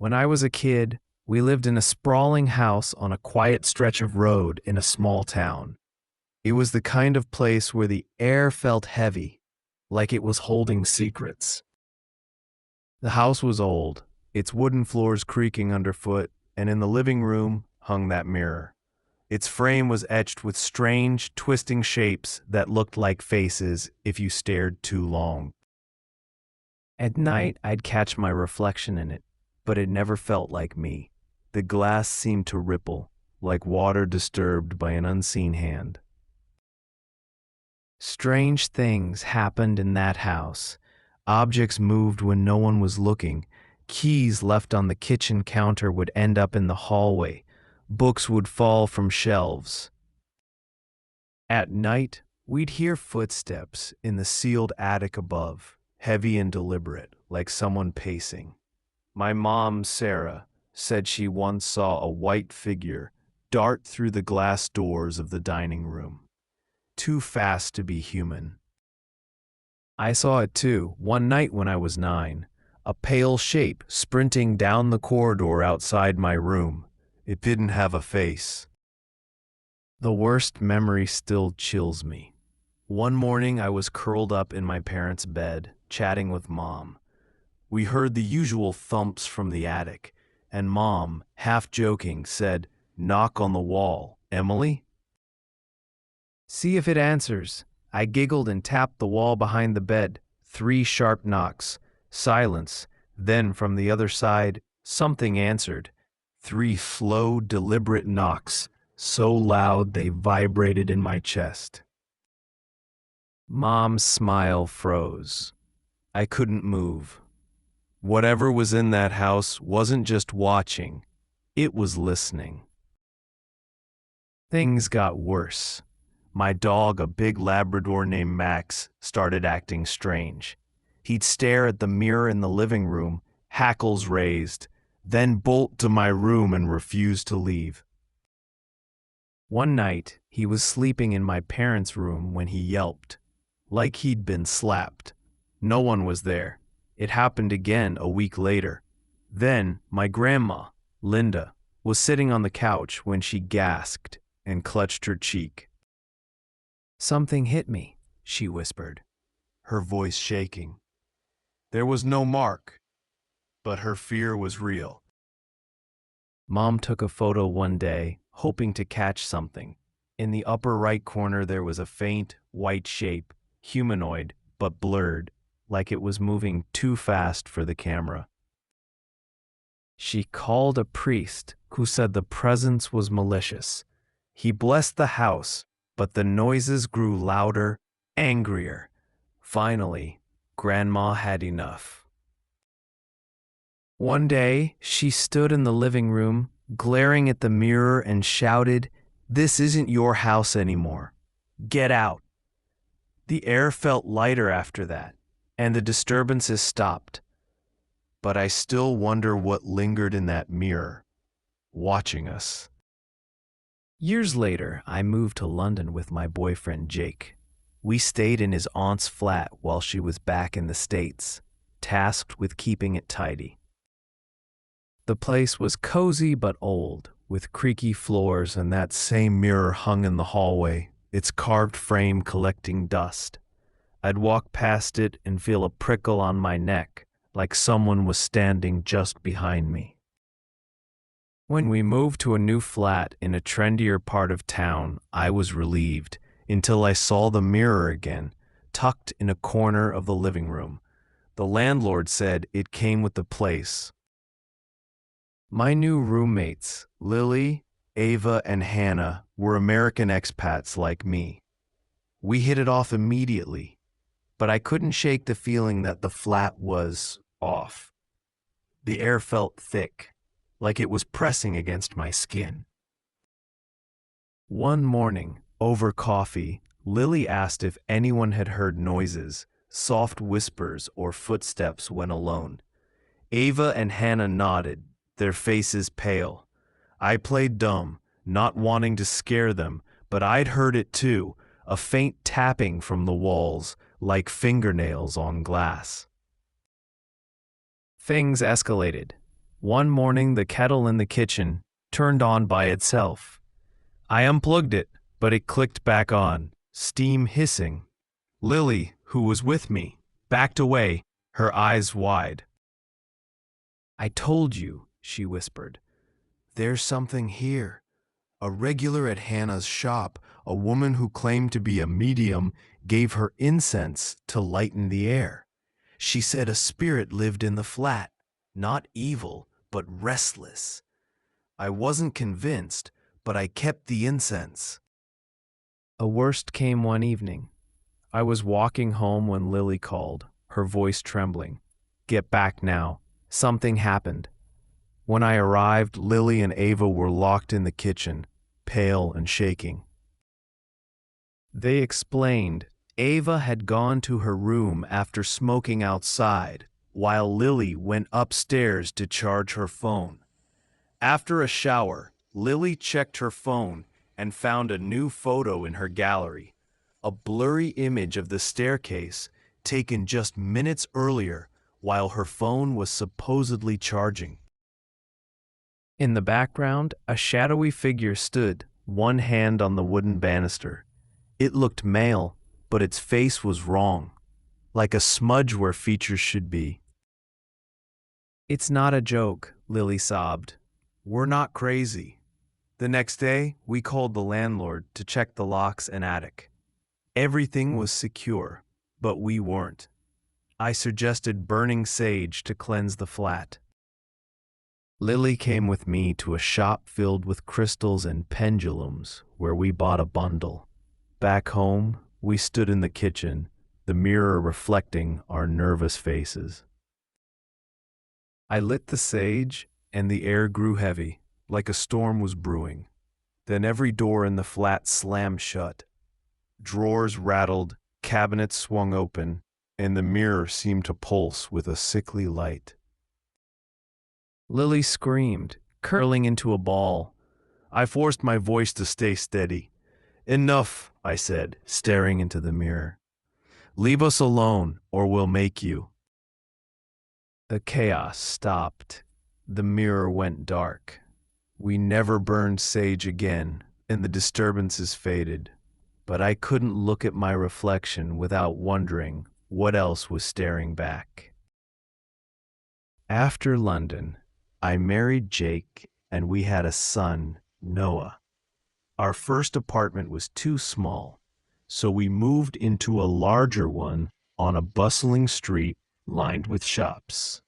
When I was a kid, we lived in a sprawling house on a quiet stretch of road in a small town. It was the kind of place where the air felt heavy, like it was holding secrets. The house was old, its wooden floors creaking underfoot, and in the living room hung that mirror. Its frame was etched with strange, twisting shapes that looked like faces if you stared too long. At night, I'd catch my reflection in it, but it never felt like me. The glass seemed to ripple, like water disturbed by an unseen hand. Strange things happened in that house. Objects moved when no one was looking. Keys left on the kitchen counter would end up in the hallway. Books would fall from shelves. At night, we'd hear footsteps in the sealed attic above, heavy and deliberate, like someone pacing. My mom, Sarah, said she once saw a white figure dart through the glass doors of the dining room. Too fast to be human. I saw it too, one night when I was 9, a pale shape sprinting down the corridor outside my room. It didn't have a face. The worst memory still chills me. One morning I was curled up in my parents' bed, chatting with Mom. We heard the usual thumps from the attic, and Mom, half joking, said, "Knock on the wall, Emily." "See if it answers." I giggled and tapped the wall behind the bed. 3 sharp knocks. Silence. Then from the other side, something answered. 3 slow, deliberate knocks, so loud they vibrated in my chest. Mom's smile froze. I couldn't move. Whatever was in that house wasn't just watching, it was listening. Things got worse. My dog, a big Labrador named Max, started acting strange. He'd stare at the mirror in the living room, hackles raised, then bolt to my room and refuse to leave. One night, he was sleeping in my parents' room when he yelped, like he'd been slapped. No one was there. It happened again a week later. Then, my grandma, Linda, was sitting on the couch when she gasped and clutched her cheek. "Something hit me," she whispered, her voice shaking. There was no mark, but her fear was real. Mom took a photo one day, hoping to catch something. In the upper right corner there was a faint, white shape, humanoid, but blurred, like it was moving too fast for the camera. She called a priest who said the presence was malicious. He blessed the house, but the noises grew louder, angrier. Finally, Grandma had enough. One day, she stood in the living room, glaring at the mirror and shouted, "This isn't your house anymore. Get out." The air felt lighter after that, and the disturbances stopped. But I still wonder what lingered in that mirror, watching us. Years later, I moved to London with my boyfriend Jake. We stayed in his aunt's flat while she was back in the States, tasked with keeping it tidy. The place was cozy but old, with creaky floors and that same mirror hung in the hallway, its carved frame collecting dust. I'd walk past it and feel a prickle on my neck, like someone was standing just behind me. When we moved to a new flat in a trendier part of town, I was relieved until I saw the mirror again, tucked in a corner of the living room. The landlord said it came with the place. My new roommates, Lily, Ava, and Hannah, were American expats like me. We hit it off immediately, but I couldn't shake the feeling that the flat was off. The air felt thick, like it was pressing against my skin. One morning, over coffee, Lily asked if anyone had heard noises, soft whispers, or footsteps when alone. Ava and Hannah nodded, their faces pale. I played dumb, not wanting to scare them, but I'd heard it too, a faint tapping from the walls, like fingernails on glass. Things escalated. One morning, the kettle in the kitchen turned on by itself. I unplugged it, but it clicked back on, steam hissing. Lily, who was with me, backed away, her eyes wide. "I told you," she whispered. "There's something here." A regular at Hannah's shop, a woman who claimed to be a medium, gave her incense to lighten the air. She said a spirit lived in the flat, not evil, but restless. I wasn't convinced, but I kept the incense. A worst came one evening. I was walking home when Lily called, her voice trembling. "Get back now. Something happened." When I arrived, Lily and Ava were locked in the kitchen, pale and shaking. They explained Ava had gone to her room after smoking outside, while Lily went upstairs to charge her phone. After a shower, Lily checked her phone and found a new photo in her gallery, a blurry image of the staircase taken just minutes earlier while her phone was supposedly charging. In the background, a shadowy figure stood, one hand on the wooden banister. It looked male, but its face was wrong, like a smudge where features should be. "It's not a joke," Lily sobbed. "We're not crazy." The next day, we called the landlord to check the locks and attic. Everything was secure, but we weren't. I suggested burning sage to cleanse the flat. Lily came with me to a shop filled with crystals and pendulums where we bought a bundle. Back home, we stood in the kitchen, the mirror reflecting our nervous faces. I lit the sage, and the air grew heavy, like a storm was brewing. Then every door in the flat slammed shut. Drawers rattled, cabinets swung open, and the mirror seemed to pulse with a sickly light. Lily screamed, curling into a ball. I forced my voice to stay steady. "Enough," I said, staring into the mirror. "Leave us alone, or we'll make you." The chaos stopped. The mirror went dark. We never burned sage again, and the disturbances faded. But I couldn't look at my reflection without wondering what else was staring back. After London, I married Jake, and we had a son, Noah. Our first apartment was too small, so we moved into a larger one on a bustling street lined with shops.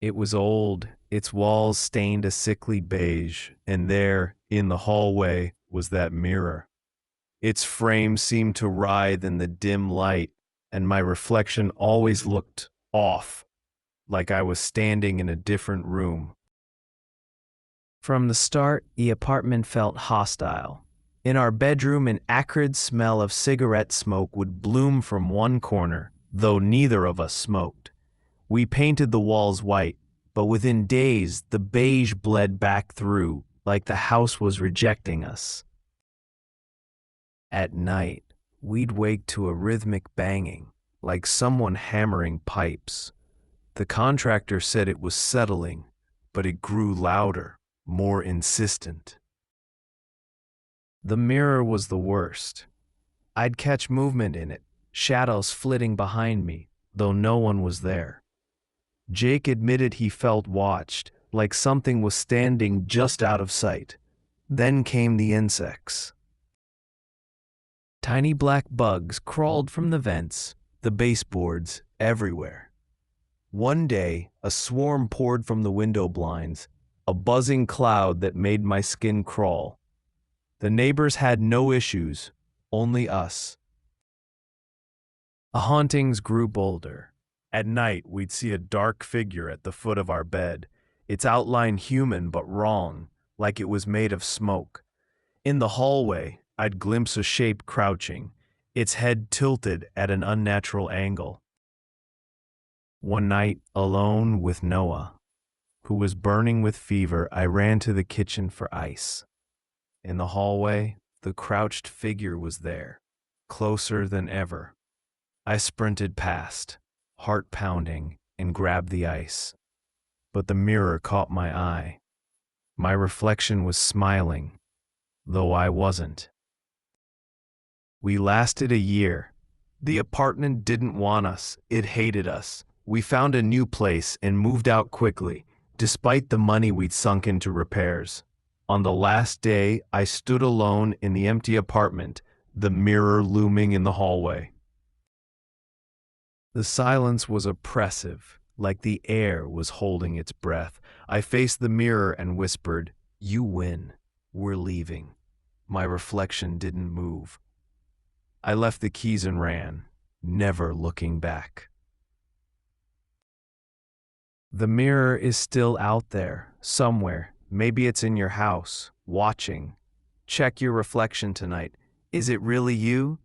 It was old, its walls stained a sickly beige, and there, in the hallway, was that mirror. Its frame seemed to writhe in the dim light, and my reflection always looked off, like I was standing in a different room. From the start, the apartment felt hostile. In our bedroom, an acrid smell of cigarette smoke would bloom from one corner, though neither of us smoked. We painted the walls white, but within days, the beige bled back through, like the house was rejecting us. At night, we'd wake to a rhythmic banging, like someone hammering pipes. The contractor said it was settling, but it grew louder, more insistent. The mirror was the worst. I'd catch movement in it, shadows flitting behind me, though no one was there. Jake admitted he felt watched, like something was standing just out of sight. Then came the insects. Tiny black bugs crawled from the vents, the baseboards, everywhere. One day, a swarm poured from the window blinds, a buzzing cloud that made my skin crawl. The neighbors had no issues, only us. The hauntings grew bolder. At night, we'd see a dark figure at the foot of our bed, its outline human but wrong, like it was made of smoke. In the hallway, I'd glimpse a shape crouching, its head tilted at an unnatural angle. One night, alone with Noah, who was burning with fever, I ran to the kitchen for ice. In the hallway, the crouched figure was there, closer than ever. I sprinted past, heart pounding, and grabbed the ice. but the mirror caught my eye. My reflection was smiling, though I wasn't. We lasted a year. The apartment didn't want us, it hated us. We found a new place and moved out quickly, despite the money we'd sunk into repairs. On the last day, I stood alone in the empty apartment, the mirror looming in the hallway. The silence was oppressive, like the air was holding its breath. I faced the mirror and whispered, "You win. We're leaving." My reflection didn't move. I left the keys and ran, never looking back. The mirror is still out there, somewhere. Maybe it's in your house, watching. Check your reflection tonight. Is it really you?